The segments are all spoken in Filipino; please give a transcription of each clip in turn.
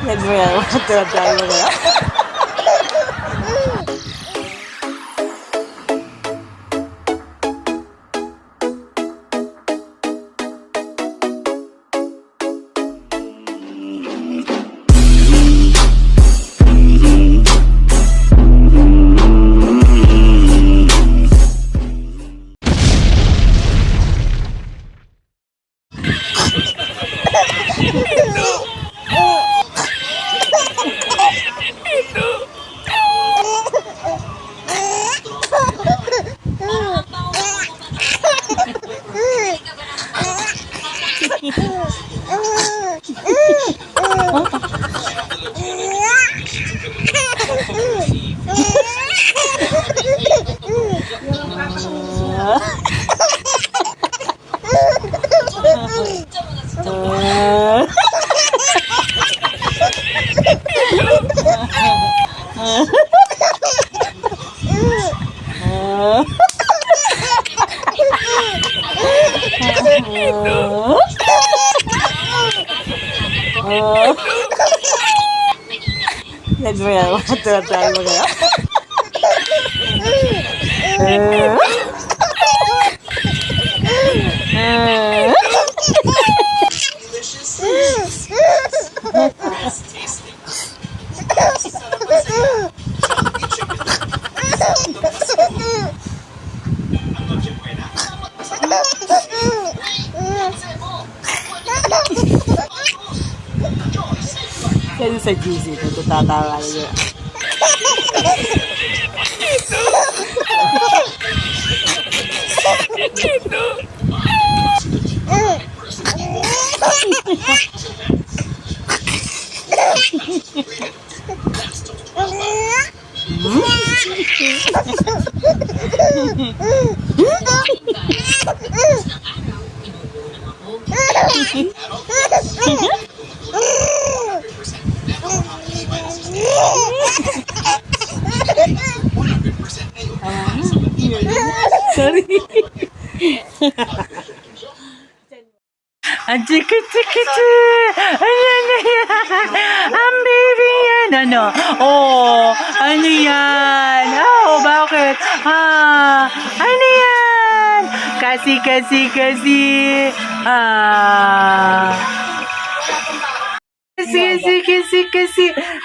Yan mo yan. Matutay mo na. Yan mo yan. Matutay mo na. Kasi sa GC, natutatawa niya. Sorry. Ang chiki-chiki-chi! Ayan na yan! Ang baby yan! Ano? Oh! Ano yan? Oh, bakit? Ano yan? Kasi. Kasi.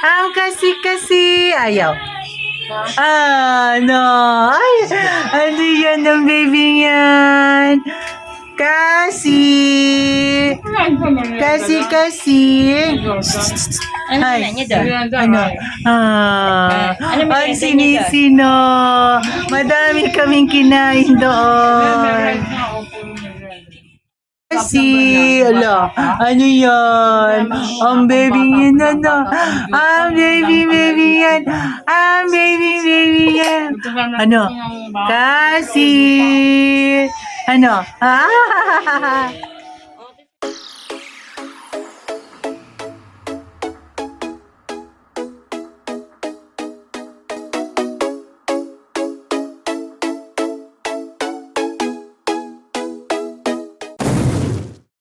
Ang kasi. Ayaw. No. Ay, ano yan ang baby yan? Kasi. Ano niya doon? Ano? Ang sinisino. Madami kaming kinain doon. Kasi, ano yan? Ang baby yan, ano? Ang baby yan. Ang baby yan. Ano? Kasi, ano?